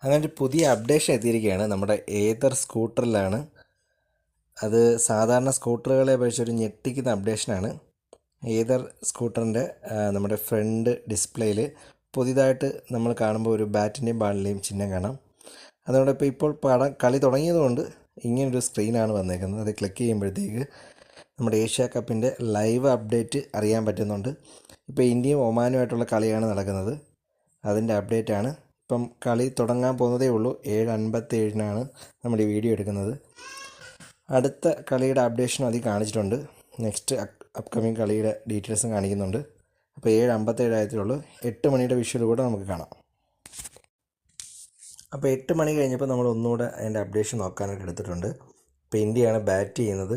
അങ്ങനെ ഒരു പുതിയ അപ്ഡേഷൻ എത്തിയിരിക്കുകയാണ് നമ്മുടെ ഏതർ സ്കൂട്ടറിലാണ്. അത് സാധാരണ സ്കൂട്ടറുകളെ അപേക്ഷിച്ച് ഒരു ഞെട്ടിക്കുന്ന അപ്ഡേഷനാണ്. ഏതർ സ്കൂട്ടറിൻ്റെ നമ്മുടെ ഫ്രണ്ട് ഡിസ്പ്ലേയിൽ പുതിയതായിട്ട് നമ്മൾ കാണുമ്പോൾ ഒരു ബാറ്റിൻ്റെയും ബാളിൻ്റെയും ചിഹ്നം കാണാം. അതോടൊപ്പം ഇപ്പോൾ കളി തുടങ്ങിയതുകൊണ്ട് ഇങ്ങനൊരു സ്ക്രീനാണ് വന്നേക്കുന്നത്. അത് ക്ലിക്ക് ചെയ്യുമ്പോഴത്തേക്ക് നമ്മുടെ ഏഷ്യ കപ്പിൻ്റെ ലൈവ് അപ്ഡേറ്റ് അറിയാൻ പറ്റുന്നുണ്ട്. ഇപ്പോൾ ഇന്ത്യയും ഒമാനുമായിട്ടുള്ള കളിയാണ് നടക്കുന്നത്. അതിൻ്റെ അപ്ഡേറ്റാണ്. ഇപ്പം കളി തുടങ്ങാൻ പോകുന്നതേ ഉള്ളൂ. 7:57 നമ്മൾ ഈ വീഡിയോ എടുക്കുന്നത്. അടുത്ത കളിയുടെ അപ്ഡേഷനും അതിൽ കാണിച്ചിട്ടുണ്ട്. നെക്സ്റ്റ് അപ്കമിങ് കളിയുടെ ഡീറ്റെയിൽസും കാണിക്കുന്നുണ്ട്. അപ്പോൾ 7:57 ആയതുള്ളൂ. 8 മണിയുടെ വിഷ്വൽ കൂടെ നമുക്ക് കാണാം. അപ്പോൾ 8 മണി കഴിഞ്ഞപ്പോൾ നമ്മൾ ഒന്നുകൂടെ അതിൻ്റെ അപ്ഡേഷൻ നോക്കാനായിട്ട് എടുത്തിട്ടുണ്ട്. ഇപ്പോൾ ഇന്ത്യയാണ് ബാറ്റ് ചെയ്യുന്നത്.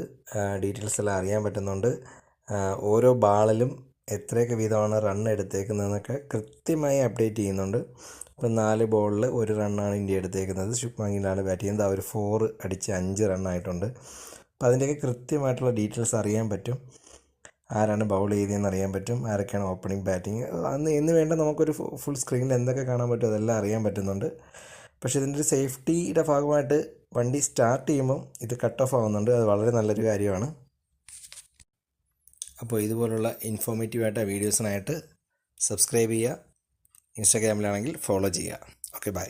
ഡീറ്റെയിൽസ് എല്ലാം അറിയാൻ പറ്റുന്നുണ്ട്. ഓരോ ബാളിലും എത്രയൊക്കെ വീതമാണ് റൺ എടുത്തേക്കുന്നതെന്നൊക്കെ കൃത്യമായി അപ്ഡേറ്റ് ചെയ്യുന്നുണ്ട്. ഇപ്പം 4 ബോളിൽ 1 റണ്ണാണ് ഇന്ത്യ എടുത്തേക്കുന്നത്. ശുഭ്മാൻ ഗില്ലാണ് ബാറ്റ് ചെയ്യുന്നത്. അവർ 4 അടിച്ച് 5 റണ്ണായിട്ടുണ്ട്. അപ്പോൾ അതിൻ്റെയൊക്കെ കൃത്യമായിട്ടുള്ള ഡീറ്റെയിൽസ് അറിയാൻ പറ്റും. ആരാണ് ബൗൾ ചെയ്തതെന്ന് അറിയാൻ പറ്റും. ആരൊക്കെയാണ് ഓപ്പണിംഗ് ബാറ്റിംഗ് എന്ന് വേണ്ട നമുക്കൊരു ഫുൾ സ്ക്രീനിൽ എന്തൊക്കെ കാണാൻ പറ്റും അതെല്ലാം അറിയാൻ പറ്റുന്നുണ്ട്. പക്ഷേ ഇതിൻ്റെ ഒരു സേഫ്റ്റിയുടെ ഭാഗമായിട്ട് വണ്ടി സ്റ്റാർട്ട് ചെയ്യുമ്പം ഇത് കട്ട് ഓഫ് ആവുന്നുണ്ട്. അത് വളരെ നല്ലൊരു കാര്യമാണ്. അപ്പോൾ ഇതുപോലുള്ള ഇൻഫോർമേറ്റീവായിട്ട് വീഡിയോസിനായിട്ട് സബ്സ്ക്രൈബ് ചെയ്യുക. ഇൻസ്റ്റാഗ്രാമിലാണെങ്കിൽ ഫോളോ ചെയ്യുക. Okay, by.